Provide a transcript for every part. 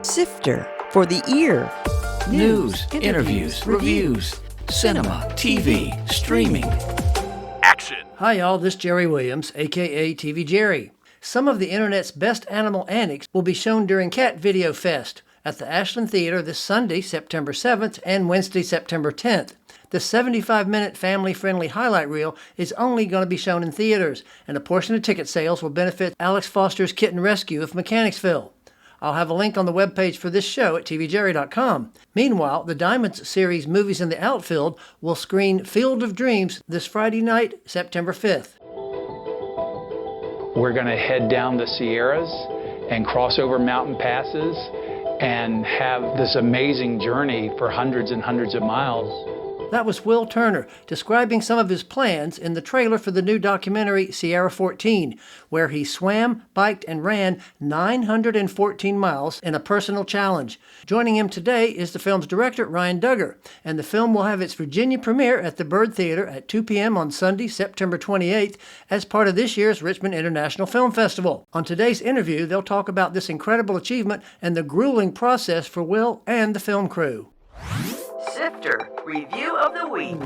Sifter for the ear. News, interviews, reviews, cinema, TV, streaming. Action! Hi y'all, this is Jerry Williams, aka TV Jerry. Some of the internet's best animal antics will be shown during Cat Video Fest at the Ashland Theater this Sunday, September 7th and Wednesday, September 10th. The 75-minute family-friendly highlight reel is only going to be shown in theaters, and a portion of ticket sales will benefit Alex Foster's Kitten Rescue of Mechanicsville. I'll have a link on the webpage for this show at tvjerry.com. Meanwhile, the Diamonds series Movies in the Outfield will screen Field of Dreams this Friday night, September 5th. We're going to head down the Sierras and cross over mountain passes and have this amazing journey for hundreds and hundreds of miles. That was Will Turner describing some of his plans in the trailer for the new documentary Sierra 14, where he swam, biked, and ran 914 miles in a personal challenge. Joining him today is the film's director, Ryan Duggar, and the film will have its Virginia premiere at the Byrd Theater at 2 p.m. on Sunday, September 28th, as part of this year's Richmond International Film Festival. On today's interview, they'll talk about this incredible achievement and the grueling process for Will and the film crew. Sifter Review of the Week.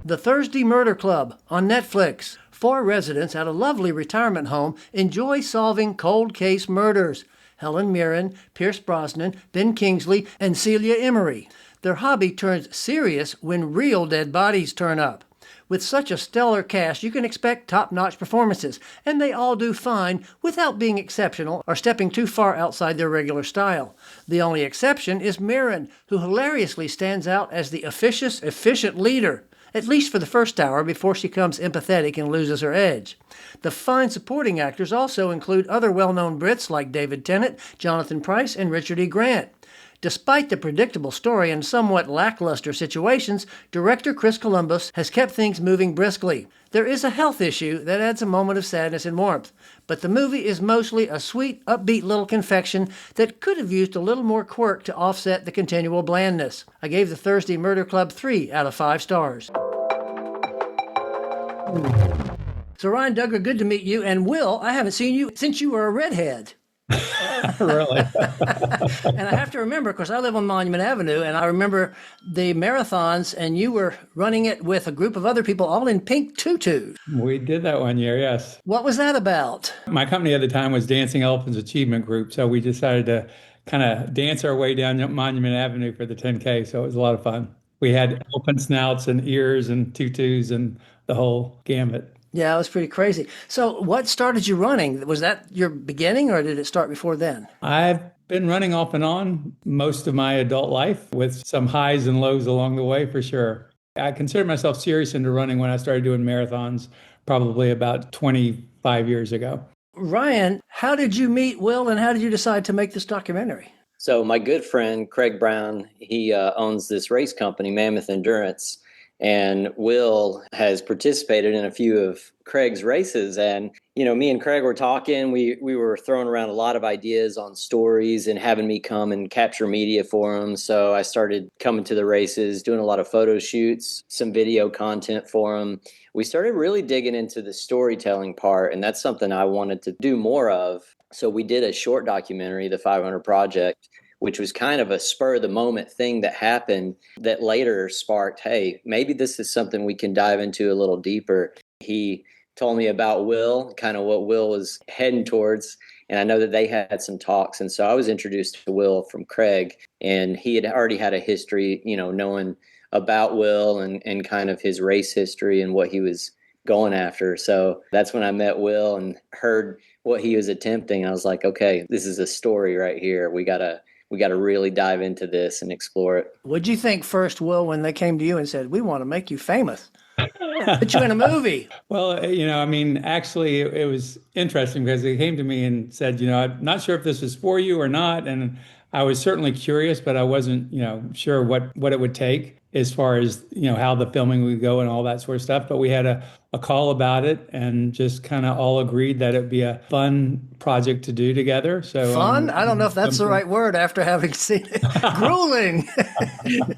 The Thursday Murder Club on Netflix. 4 residents at a lovely retirement home enjoy solving cold case murders. Helen Mirren, Pierce Brosnan, Ben Kingsley, and Celia Emery. Their hobby turns serious when real dead bodies turn up. With such a stellar cast, you can expect top-notch performances, and they all do fine without being exceptional or stepping too far outside their regular style. The only exception is Mirren, who hilariously stands out as the officious, efficient leader, at least for the first hour before she becomes empathetic and loses her edge. The fine supporting actors also include other well-known Brits like David Tennant, Jonathan Pryce, and Richard E. Grant. Despite the predictable story and somewhat lackluster situations, director Chris Columbus has kept things moving briskly. There is a health issue that adds a moment of sadness and warmth, but the movie is mostly a sweet, upbeat little confection that could have used a little more quirk to offset the continual blandness. I gave the Thursday Murder Club 3 out of 5 stars. So Ryan Duggar, good to meet you. And Will, I haven't seen you since you were a redhead. Really? And I have to remember, because I live on Monument Avenue, and I remember the marathons, and you were running it with a group of other people, all in pink tutus. We did that one year, yes. What was that about? My company at the time was Dancing Elephants Achievement Group, so we decided to kind of dance our way down Monument Avenue for the 10K, so it was a lot of fun. We had elephant snouts and ears and tutus and the whole gambit. Yeah, it was pretty crazy. So what started you running? Was that your beginning, or did it start before then? I've been running off and on most of my adult life with some highs and lows along the way, for sure. I considered myself serious into running when I started doing marathons probably about 25 years ago. Ryan, how did you meet Will, and how did you decide to make this documentary? So my good friend, Craig Brown, he owns this race company, Mammoth Endurance. And Will has participated in a few of Craig's races. And, you know, me and Craig were talking. We were throwing around a lot of ideas on stories and having me come and capture media for him. So I started coming to the races, doing a lot of photo shoots, some video content for him. We started really digging into the storytelling part, and that's something I wanted to do more of. So we did a short documentary, The 500 Project, which was kind of a spur of the moment thing that happened that later sparked, hey, maybe this is something we can dive into a little deeper. He told me about Will, kind of what Will was heading towards. And I know that they had some talks. And so I was introduced to Will from Craig, and he had already had a history, you know, knowing about Will and kind of his race history and what he was going after. So that's when I met Will and heard what he was attempting. I was like, okay, this is a story right here. We got to really dive into this and explore it. What'd you think first, Will, when they came to you and said, we want to make you famous? Put you in a movie. Well, you know, I mean, actually, it was interesting because they came to me and said, you know, I'm not sure if this is for you or not. And I was certainly curious, but I wasn't, you know, sure what it would take as far as, you know, how the filming would go and all that sort of stuff. But we had a call about it and just kind of all agreed that it'd be a fun project to do together. So fun? I don't know if that's the right word after having seen it. Grueling.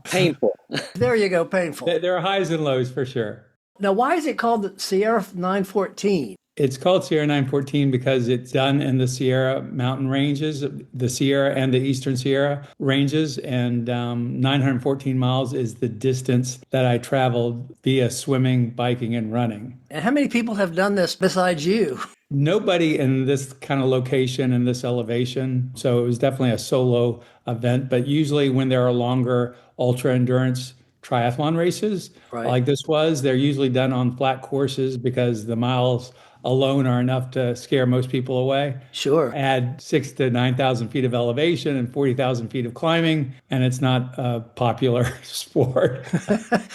Painful. There you go, painful. There are highs and lows for sure. Now, why is it called the Sierra 914? It's called Sierra 914 because it's done in the Sierra mountain ranges, the Sierra and the Eastern Sierra ranges. And 914 miles is the distance that I traveled via swimming, biking, and running. And how many people have done this besides you? Nobody in this kind of location and this elevation. So it was definitely a solo event. But usually when there are longer ultra endurance triathlon races, Right. like this was, they're usually done on flat courses because the miles alone are enough to scare most people away. Sure. Add 6,000 to 9,000 feet of elevation and 40,000 feet of climbing, and it's not a popular sport.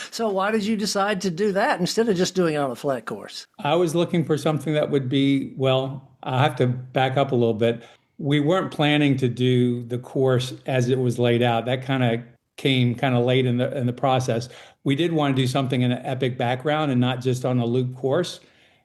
So why did you decide to do that instead of just doing it on a flat course? I was looking for something that would be, well, I have to back up a little bit. We weren't planning to do the course as it was laid out. That kind of came kind of late in the process. We did want to do something in an epic background and not just on a loop course.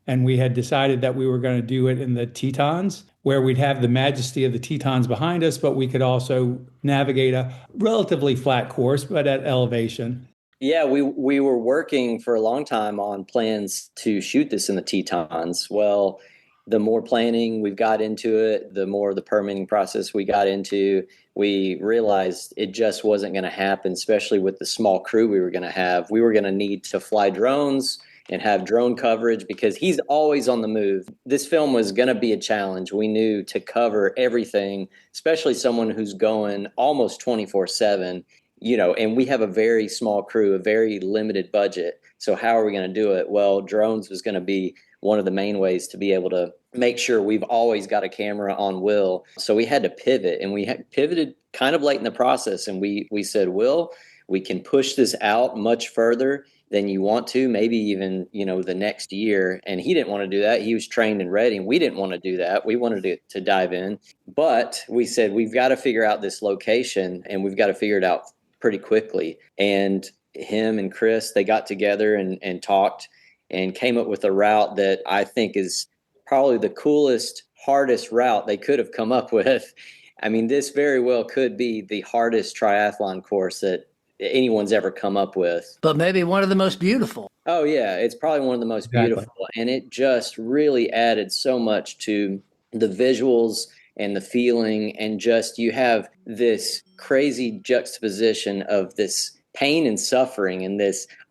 And we had decided that we were going to do it in the Tetons, where we'd have the majesty of the Tetons behind us, but we could also navigate a relatively flat course, but at elevation. Yeah, we were working for a long time on plans to shoot this in the Tetons. Well, the more planning we've got into it, the more the permitting process we got into, we realized it just wasn't going to happen, especially with the small crew we were going to have. We were going to need to fly drones and have drone coverage because he's always on the move. This film was going to be a challenge. We knew to cover everything, especially someone who's going almost 24/7, and we have a very small crew, a very limited budget. So how are we going to do it? Well, drones was going to be one of the main ways to be able to make sure we've always got a camera on Will. So we had to pivot, and we pivoted kind of late in the process. And we said, Will, we can push this out much further than you want to, maybe even, the next year. And he didn't want to do that. He was trained and ready, and we didn't want to do that. We wanted to dive in. But we said, we've got to figure out this location, and we've got to figure it out pretty quickly. And him and Chris, they got together and talked and came up with a route that I think is probably the coolest, hardest route they could have come up with. I mean, this very well could be the hardest triathlon course that anyone's ever come up with. But maybe one of the most beautiful. Oh, yeah. It's probably one of the most beautiful. And it just really added so much to the visuals and the feeling. And just you have this crazy juxtaposition of this pain and suffering and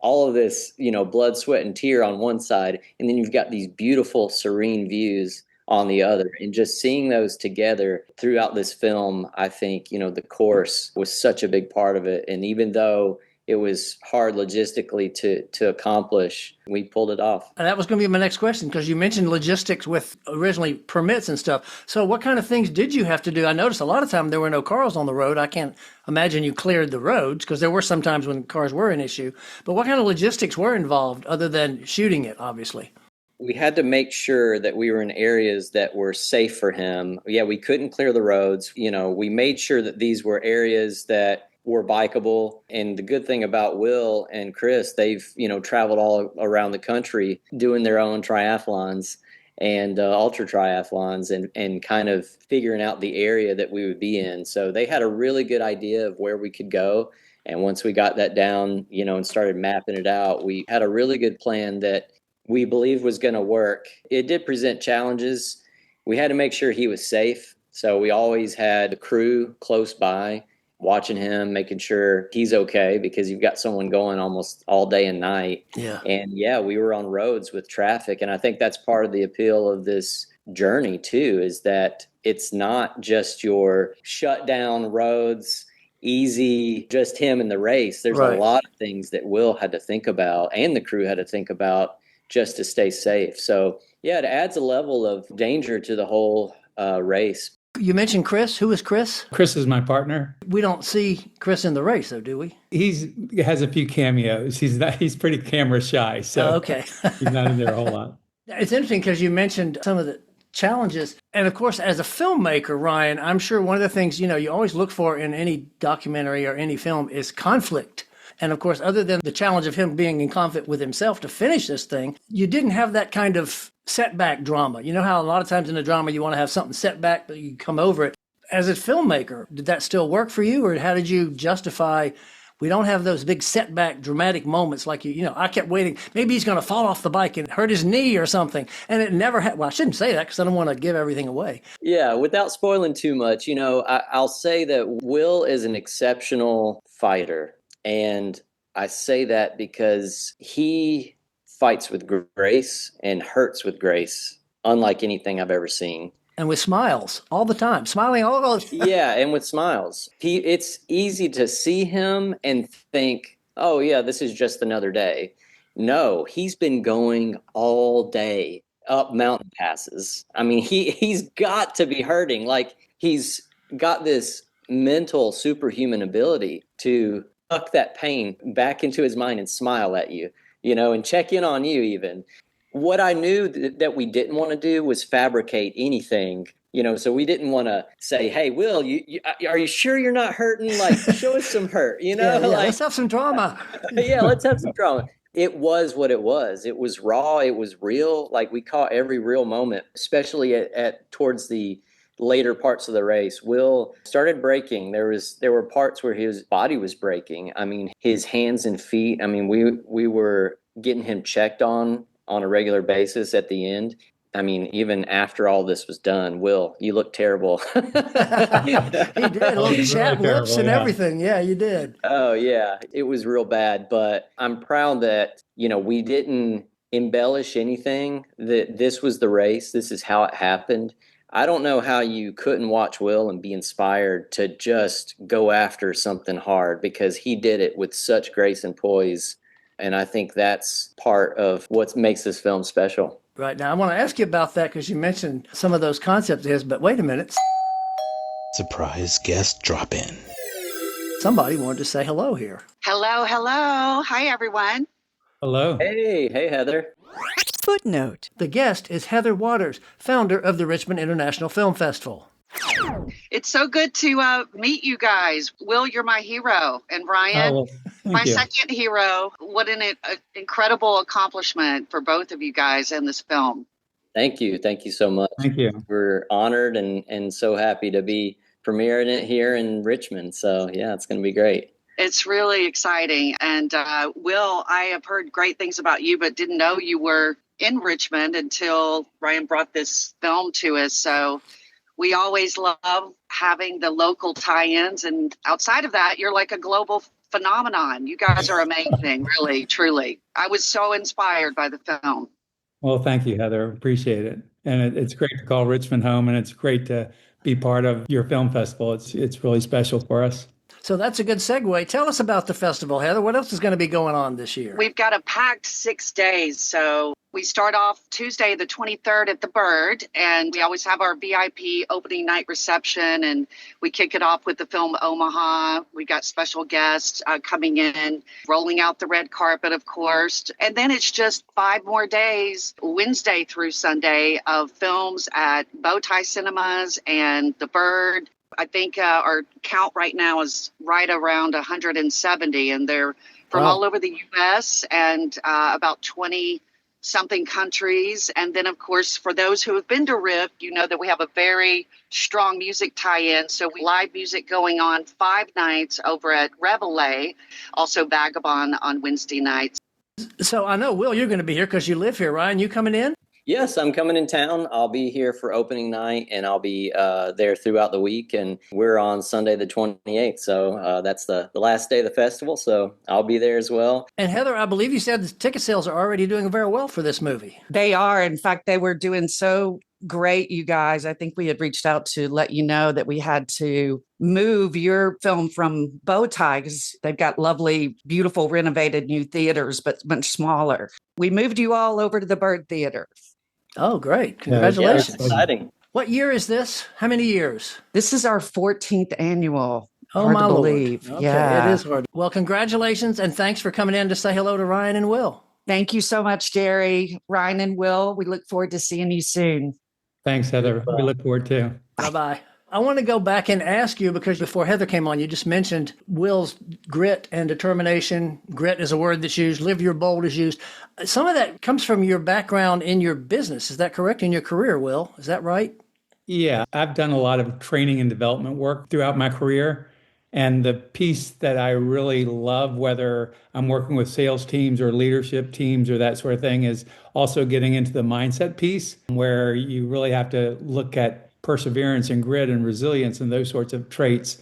all of this, blood, sweat, and tear on one side. And then you've got these beautiful, serene views on the other. And just seeing those together throughout this film, I think, the course was such a big part of it. And even though it was hard logistically to accomplish, we pulled it off. And that was going to be my next question, because you mentioned logistics with originally permits and stuff. So what kind of things did you have to do? I noticed a lot of time there were no cars on the road. I can't imagine you cleared the roads, because there were some times when cars were an issue. But what kind of logistics were involved other than shooting it, obviously? We had to make sure that we were in areas that were safe for him. Yeah, we couldn't clear the roads. We made sure that these were areas that were bikeable. And the good thing about Will and Chris, they've, traveled all around the country doing their own triathlons and ultra triathlons and kind of figuring out the area that we would be in. So they had a really good idea of where we could go. And once we got that down, and started mapping it out, we had a really good plan that we believed was going to work. It did present challenges. We had to make sure he was safe. So we always had a crew close by, watching him, making sure he's okay, because you've got someone going almost all day and night. Yeah. And we were on roads with traffic. And I think that's part of the appeal of this journey too, is that it's not just your shut down roads, easy, just him in the race. There's Right. a lot of things that Will had to think about and the crew had to think about just to stay safe. So it adds a level of danger to the whole race. You mentioned Chris. Who is Chris? Chris is my partner. We don't see Chris in the race, though, do we? He has a few cameos. He's pretty camera shy, so Okay. he's not in there a whole lot. It's interesting because you mentioned some of the challenges. And of course, as a filmmaker, Ryan, I'm sure one of the things, you always look for in any documentary or any film is conflict. And of course, other than the challenge of him being in conflict with himself to finish this thing, you didn't have that kind of setback drama. You know how a lot of times in a drama you want to have something set back, but you come over it. As a filmmaker, did that still work for you, or how did you justify We don't have those big setback, dramatic moments like I kept waiting. Maybe he's going to fall off the bike and hurt his knee or something. And it never happened. Well, I shouldn't say that because I don't want to give everything away. Yeah, without spoiling too much, I'll say that Will is an exceptional fighter. And I say that because he fights with grace and hurts with grace, unlike anything I've ever seen. And with smiles all the time, smiling all the time. Yeah, and with smiles. It's easy to see him and think, oh, yeah, this is just another day. No, he's been going all day up mountain passes. I mean, he's got to be hurting. Like, he's got this mental superhuman ability to suck that pain back into his mind and smile at you, and check in on you even. What I knew that we didn't want to do was fabricate anything, so we didn't want to say, hey, Will, are you sure you're not hurting? Like, show us some hurt, Yeah, let's have some drama. Yeah, let's have some drama. It was what it was. It was raw. It was real. Like, we caught every real moment, especially at towards the later parts of the race. Will started breaking. There were parts where his body was breaking. I mean, his hands and feet. I mean, we were getting him checked on a regular basis at the end. I mean, even after all this was done, Will, you look terrible. He did. Little chat lips and everything. Yeah, you did. Oh, yeah. It was real bad. But I'm proud that, we didn't embellish anything. That this was the race. This is how it happened. I don't know how you couldn't watch Will and be inspired to just go after something hard, because he did it with such grace and poise. And I think that's part of what makes this film special. Right. Now, I want to ask you about that because you mentioned some of those concepts of his, but wait a minute. Surprise guest drop in. Somebody wanted to say hello here. Hello, hello. Hi, everyone. Hello. Hey, Heather. Footnote. The guest is Heather Waters, founder of the Richmond International Film Festival. It's so good to meet you guys. Will, you're my hero. And Ryan, my second hero. What an incredible accomplishment for both of you guys in this film. Thank you. Thank you so much. Thank you. We're honored and so happy to be premiering it here in Richmond. So, yeah, it's going to be great. It's really exciting. And Will, I have heard great things about you, but didn't know you were in Richmond until Ryan brought this film to us. So we always love having the local tie-ins. And outside of that, you're like a global phenomenon. You guys are amazing, really, truly. I was so inspired by the film. Well, thank you, Heather. Appreciate it. And it's great to call Richmond home, and it's great to be part of your film festival. It's really special for us. So that's a good segue. Tell us about the festival, Heather. What else is going to be going on this year? We've got a packed 6 days. So we start off Tuesday, the 23rd at the Bird, and we always have our VIP opening night reception, and we kick it off with the film Omaha. We got special guests coming in, rolling out the red carpet, of course. And then it's just 5 more days, Wednesday through Sunday, of films at Bowtie Cinemas and the Bird. I think our count right now is right around 170, and they're from all over the U.S. and about 20-something countries. And then, of course, for those who have been to RIP, you know that we have a very strong music tie-in. So we live music going on 5 nights over at Reveille, also Vagabond on Wednesday nights. So I know, Will, you're going to be here because you live here. Ryan, you coming in? Yes, I'm coming in town. I'll be here for opening night, and I'll be there throughout the week. And we're on Sunday the 28th, so that's the last day of the festival, so I'll be there as well. And Heather, I believe you said the ticket sales are already doing very well for this movie. They are. In fact, they were doing so great, you guys. I think we had reached out to let you know that we had to move your film from Bowtie because they've got lovely, beautiful, renovated new theaters, but much smaller. We moved you all over to the Bird Theater. Oh, great. Congratulations. Yeah, exciting. What year is this? How many years? This is our 14th annual. Oh, hard my to Lord. believe. Okay, Yeah. it is hard. Well, congratulations, and thanks for coming in to say hello to Ryan and Will. Thank you so much, Jerry, Ryan, and Will. We look forward to seeing you soon. Thanks, Heather. We look forward to. Bye-bye. I want to go back and ask you, because before Heather came on, you just mentioned Will's grit and determination. Grit is a word that's used. Live your bold is used. Some of that comes from your background in your business. Is that correct? In your career, Will? Is that right? Yeah, I've done a lot of training and development work throughout my career. And the piece that I really love, whether I'm working with sales teams or leadership teams or that sort of thing, is also getting into the mindset piece where you really have to look at perseverance and grit and resilience and those sorts of traits.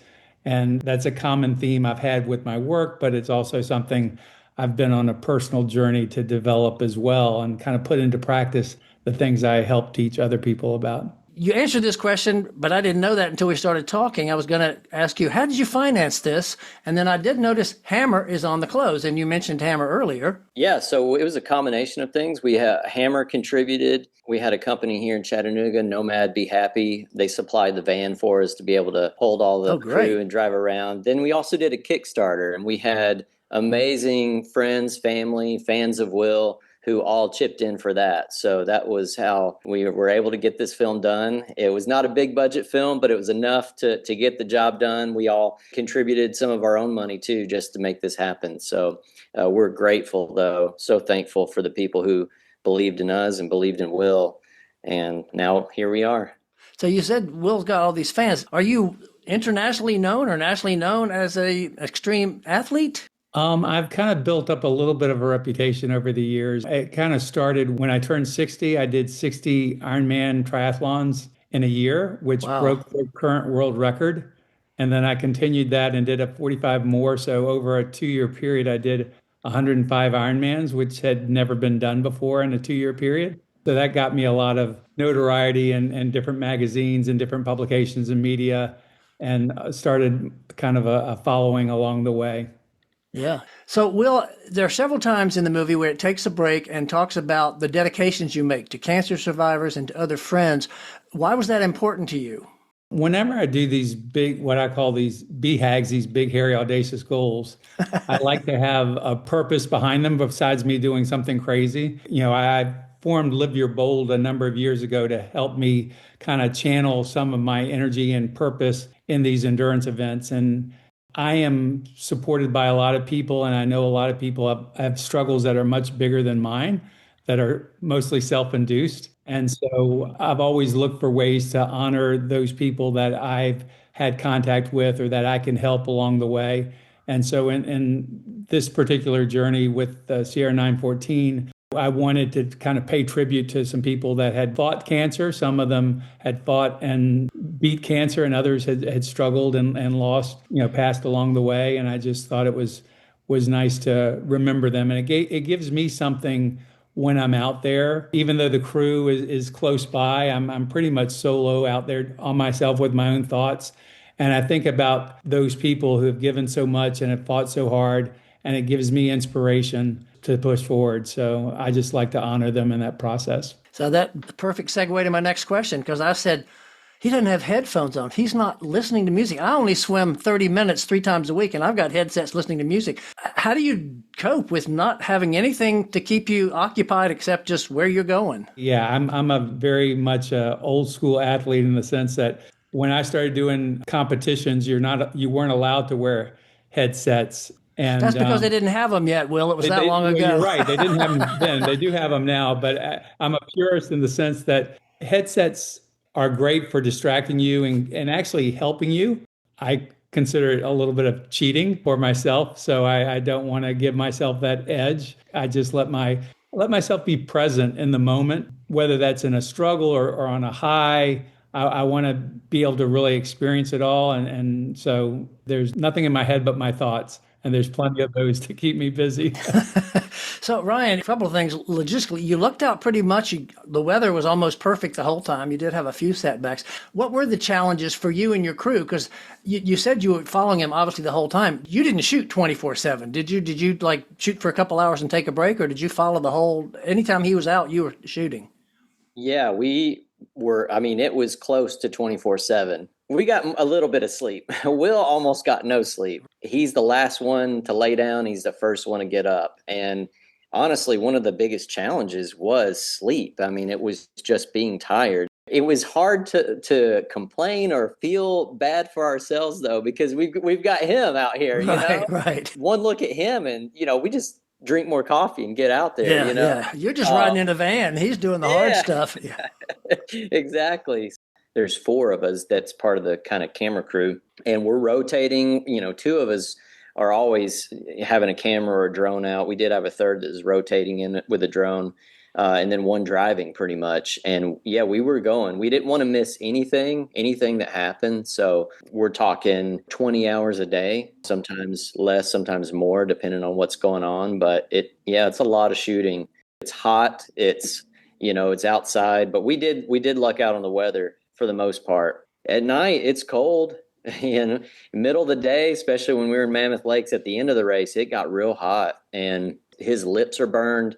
And that's a common theme I've had with my work, but it's also something I've been on a personal journey to develop as well and kind of put into practice the things I help teach other people about. You answered this question, but I didn't know that until we started talking. I was going to ask you, how did you finance this? And then I did notice Hammer is on the close, and you mentioned Hammer earlier. Yeah, so it was a combination of things. We had Hammer contributed. We had a company here in Chattanooga, Nomad Be Happy. They supplied the van for us to be able to hold all the crew and drive around. Then we also did a Kickstarter, and we had amazing friends, family, fans of Will who all chipped in for that. So that was how we were able to get this film done. It was not a big budget film, but it was enough to get the job done. We all contributed some of our own money too, just to make this happen. So we're grateful, though, so thankful for the people who believed in us and believed in Will. And now here we are. So you said Will's got all these fans. Are you internationally known or nationally known as a extreme athlete? I've kind of built up a little bit of a reputation over the years. It kind of started when I turned 60. I did 60 Ironman triathlons in a year, which broke the current world record. And then I continued that and did 45 more. So over a 2-year period, I did 105 Ironmans, which had never been done before in a 2-year period. So that got me a lot of notoriety in different magazines and different publications and media, and started kind of a following along the way. Yeah. So, Will, there are several times in the movie where it takes a break and talks about the dedications you make to cancer survivors and to other friends. Why was that important to you? Whenever I do these big, what I call these BHAGs, these big, hairy, audacious goals, I like to have a purpose behind them besides me doing something crazy. I formed Live Your Bold a number of years ago to help me kind of channel some of my energy and purpose in these endurance events. And I am supported by a lot of people, and I know a lot of people have struggles that are much bigger than mine, that are mostly self-induced. And so I've always looked for ways to honor those people that I've had contact with or that I can help along the way. And so in this particular journey with Sierra 914, I wanted to kind of pay tribute to some people that had fought cancer. Some of them had fought and beat cancer, and others had struggled and lost, passed along the way. And I just thought it was nice to remember them. And it gives me something when I'm out there, even though the crew is close by. I'm pretty much solo out there on myself with my own thoughts. And I think about those people who have given so much and have fought so hard, and it gives me inspiration to push forward. So I just like to honor them in that process. So that perfect segue to my next question, because I said, he doesn't have headphones on. He's not listening to music. I only swim 30 minutes 3 times a week, and I've got headsets listening to music. How do you cope with not having anything to keep you occupied except just where you're going? Yeah, I'm a very much a old school athlete in the sense that when I started doing competitions, you weren't allowed to wear headsets. And that's because they didn't have them yet, Will. It was that long ago. You're right. They didn't have them then. They do have them now. But I'm a purist in the sense that headsets are great for distracting you and actually helping you. I consider it a little bit of cheating for myself. So I don't want to give myself that edge. I just let myself be present in the moment, whether that's in a struggle or on a high. I want to be able to really experience it all. And so there's nothing in my head but my thoughts. And there's plenty of those to keep me busy. So, Ryan, a couple of things. Logistically, you lucked out pretty much. The weather was almost perfect the whole time. You did have a few setbacks. What were the challenges for you and your crew? Because you said you were following him, obviously, the whole time. You didn't shoot 24/7. Did you? Did you like shoot for a couple hours and take a break? Or did you follow the whole, anytime he was out, you were shooting? Yeah, we were, it was close to 24/7. We got a little bit of sleep. Will almost got no sleep. He's the last one to lay down. He's the first one to get up. And honestly, one of the biggest challenges was sleep. It was just being tired. It was hard to complain or feel bad for ourselves, though, because we've got him out here. Right. One look at him, and we just drink more coffee and get out there. Yeah. You're just riding in a van. He's doing the hard stuff. Yeah. Exactly. there's four of us that's part of the kind of camera crew, and we're rotating. Two of us are always having a camera or a drone out. We did have a third that was rotating in it with a drone, and then one driving pretty much. And yeah, we were going. We didn't want to miss anything that happened. So we're talking 20 hours a day, sometimes less, sometimes more, depending on what's going on. But it's a lot of shooting. It's hot. It's outside, but we did luck out on the weather for the most part. At night, it's cold. Middle of the day, especially when we were in Mammoth Lakes at the end of the race, it got real hot, and his lips are burned.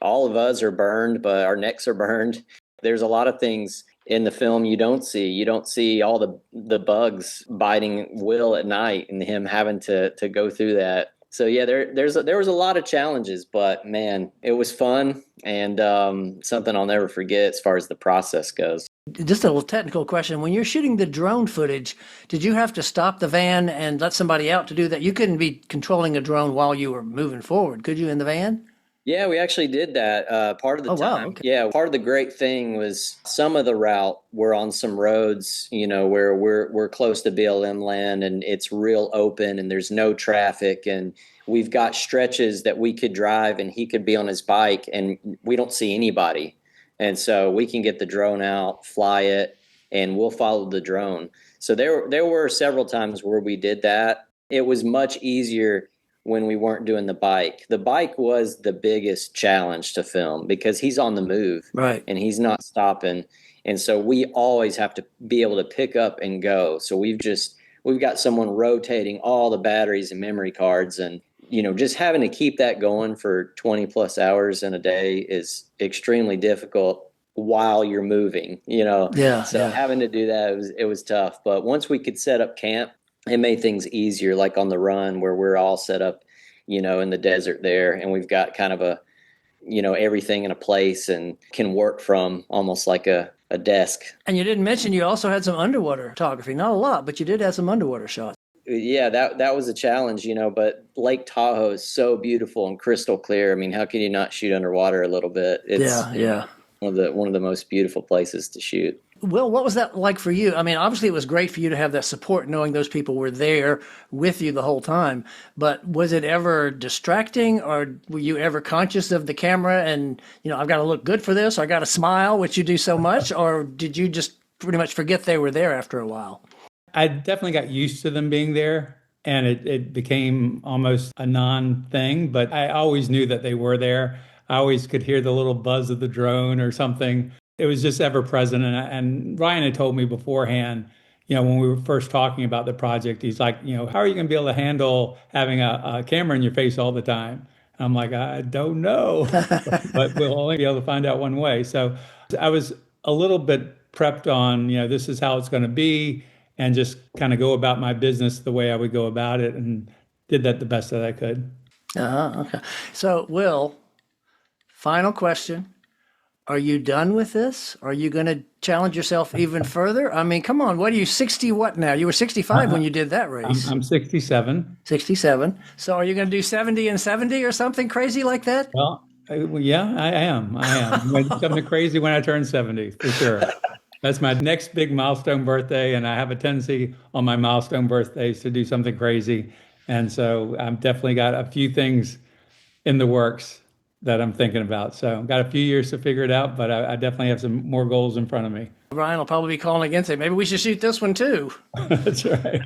All of us are burned, but our necks are burned. There's a lot of things in the film you don't see. You don't see all the bugs biting Will at night and him having to go through that. So yeah, there was a lot of challenges, but man, it was fun and something I'll never forget as far as the process goes. Just a little technical question. When you're shooting the drone footage, did you have to stop the van and let somebody out to do that? You couldn't be controlling a drone while you were moving forward, could you, in the van? Yeah, we actually did that part of the time. Wow, okay. Yeah, part of the great thing was some of the route we're on some roads, where we're close to BLM land and it's real open and there's no traffic, and we've got stretches that we could drive and he could be on his bike and we don't see anybody. And so we can get the drone out, fly it, and we'll follow the drone. So there were several times where we did that. It was much easier when we weren't doing the bike. The bike was the biggest challenge to film because he's on the move, right, and he's not stopping. And so we always have to be able to pick up and go. So we've got someone rotating all the batteries and memory cards, and just having to keep that going for 20 plus hours in a day is extremely difficult while you're moving, Yeah. So yeah. having to do that, it was tough. But once we could set up camp, it made things easier, like on the run where we're all set up, in the desert there. And we've got kind of everything in a place and can work from almost like a desk. And you didn't mention you also had some underwater photography. Not a lot, but you did have some underwater shots. Yeah, that was a challenge, but Lake Tahoe is so beautiful and crystal clear. I mean, how can you not shoot underwater a little bit? It's Yeah. one of the most beautiful places to shoot. Will, what was that like for you? I mean, obviously it was great for you to have that support, knowing those people were there with you the whole time. But was it ever distracting, or were you ever conscious of the camera and, I've got to look good for this, or I got to smile, which you do so much, or did you just pretty much forget they were there after a while? I definitely got used to them being there, and it became almost a non-thing, but I always knew that they were there. I always could hear the little buzz of the drone or something. It was just ever present. And Ryan had told me beforehand, when we were first talking about the project, he's like, how are you going to be able to handle having a camera in your face all the time? And I'm like, I don't know, but we'll only be able to find out one way. So I was a little bit prepped on, this is how it's going to be, and just kind of go about my business the way I would go about it, and did that the best that I could. Okay. So, Will, final question. Are you done with this? Are you going to challenge yourself even further? I mean, come on. What are you, 60 what now? You were 65 when you did that race. I'm 67. 67. So are you going to do 70 and 70 or something crazy like that? Well, yeah, I am. Something crazy when I turn 70, for sure. That's my next big milestone birthday, and I have a tendency on my milestone birthdays to do something crazy. And so I've definitely got a few things in the works that I'm thinking about. So I've got a few years to figure it out, but I definitely have some more goals in front of me. Ryan will probably be calling again, saying, maybe we should shoot this one too. That's right.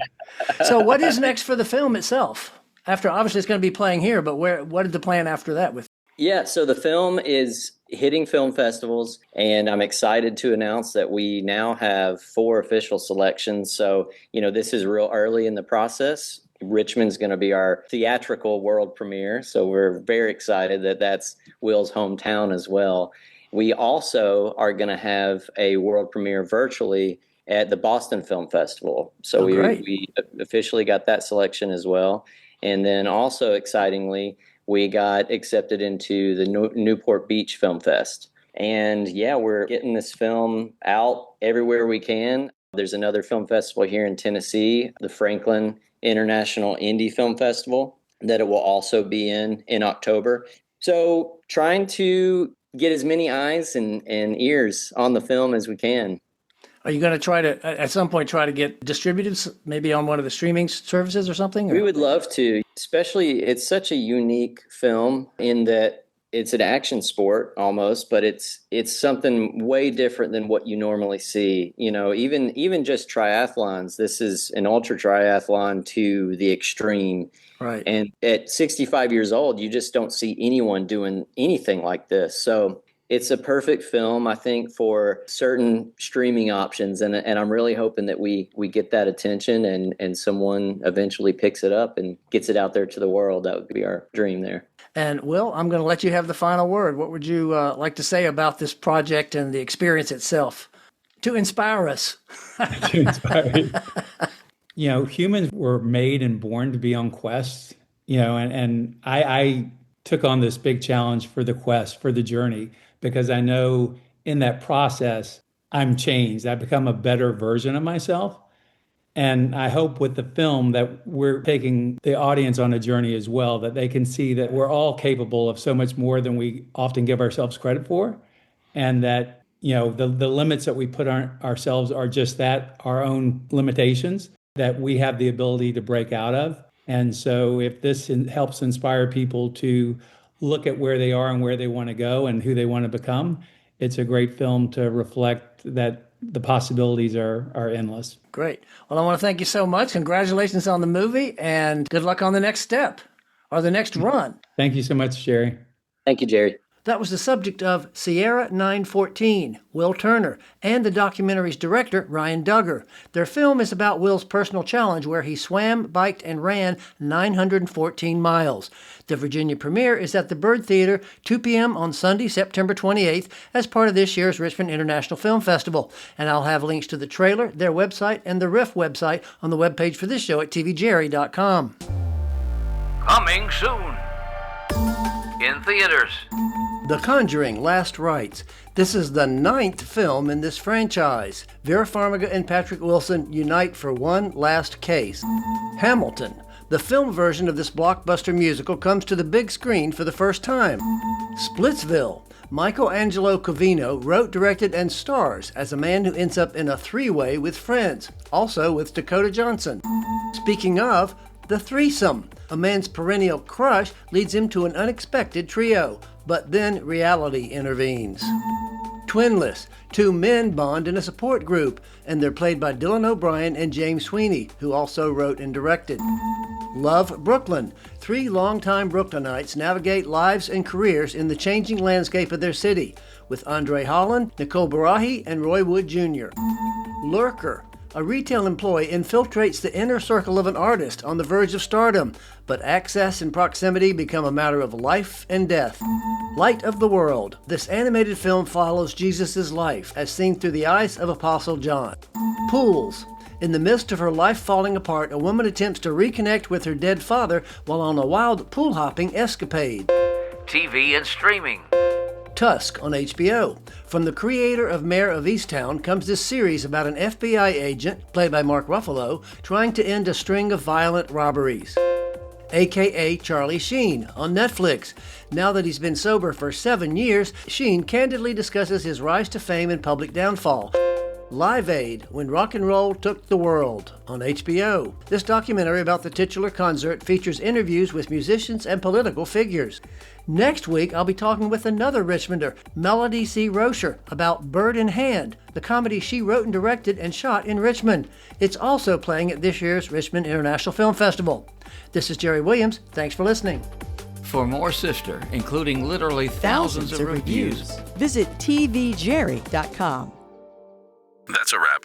So what is next for the film itself? After, obviously it's going to be playing here, but what is the plan after that with? Yeah, so the film is hitting film festivals, and I'm excited to announce that we now have 4 official selections. So, this is real early in the process. Richmond's going to be our theatrical world premiere, so we're very excited that that's Will's hometown as well. We also are going to have a world premiere virtually at the Boston Film Festival. So we officially got that selection as well. And then also excitingly, we got accepted into the Newport Beach Film Fest. And yeah, we're getting this film out everywhere we can. There's another film festival here in Tennessee, the Franklin International Indie Film Festival, that it will also be in October. So trying to get as many eyes and ears on the film as we can. Are you going to try to, at some point, try to get distributed, maybe on one of the streaming services or something? We would love to, especially it's such a unique film in that it's an action sport almost, but it's something way different than what you normally see. You know, even just triathlons, this is an ultra triathlon to the extreme. Right. And at 65 years old, you just don't see anyone doing anything like this. So it's a perfect film, I think, for certain streaming options. And I'm really hoping that we get that attention and someone eventually picks it up and gets it out there to the world. That would be our dream there. And Will, I'm going to let you have the final word. What would you like to say about this project and the experience itself to inspire us? To inspire you. You know, humans were made and born to be on quests, you know, and I took on this big challenge for the quest, for the journey, because I know in that process, I'm changed. I've become a better version of myself. And I hope with the film that we're taking the audience on a journey as well, that they can see that we're all capable of so much more than we often give ourselves credit for. And that, you know, the limits that we put on ourselves are just that, our own limitations that we have the ability to break out of. And so if this helps inspire people to look at where they are and where they want to go and who they want to become, it's a great film to reflect that the possibilities are endless. Great. Well, I want to thank you so much. Congratulations on the movie and good luck on the next step or the next run. Thank you so much, Jerry. Thank you, Jerry. That was the subject of Sierra 914, Will Turner, and the documentary's director, Ryan Duggar. Their film is about Will's personal challenge where he swam, biked, and ran 914 miles. The Virginia premiere is at the Byrd Theater, 2 p.m. on Sunday, September 28th, as part of this year's Richmond International Film Festival. And I'll have links to the trailer, their website, and the Riff website on the webpage for this show at tvjerry.com. Coming soon. In theaters. The Conjuring: Last Rites. This is the 9th film in this franchise. Vera Farmiga and Patrick Wilson unite for one last case. Hamilton. The film version of this blockbuster musical comes to the big screen for the first time. Splitsville. Michael Angelo Covino wrote, directed, and stars as a man who ends up in a three-way with friends, also with Dakota Johnson. Speaking of, the threesome. A man's perennial crush leads him to an unexpected trio, but then reality intervenes. Twinless. Two men bond in a support group, and they're played by Dylan O'Brien and James Sweeney, who also wrote and directed. Love, Brooklyn. Three longtime Brooklynites navigate lives and careers in the changing landscape of their city, with Andre Holland, Nicole Barahi, and Roy Wood Jr. Lurker. A retail employee infiltrates the inner circle of an artist on the verge of stardom, but access and proximity become a matter of life and death. Light of the World. This animated film follows Jesus' life as seen through the eyes of Apostle John. Pools. In the midst of her life falling apart, a woman attempts to reconnect with her dead father while on a wild pool-hopping escapade. TV and streaming. Tusk on HBO. From the creator of Mayor of Easttown comes this series about an FBI agent, played by Mark Ruffalo, trying to end a string of violent robberies. AKA Charlie Sheen on Netflix. Now that he's been sober for 7 years, Sheen candidly discusses his rise to fame and public downfall. Live Aid, When Rock and Roll Took the World on HBO. This documentary about the titular concert features interviews with musicians and political figures. Next week, I'll be talking with another Richmonder, Melody C. Rocher, about Bird in Hand, the comedy she wrote and directed and shot in Richmond. It's also playing at this year's Richmond International Film Festival. This is Jerry Williams. Thanks for listening. For more Sister, including literally thousands of reviews, Visit tvjerry.com. That's a wrap.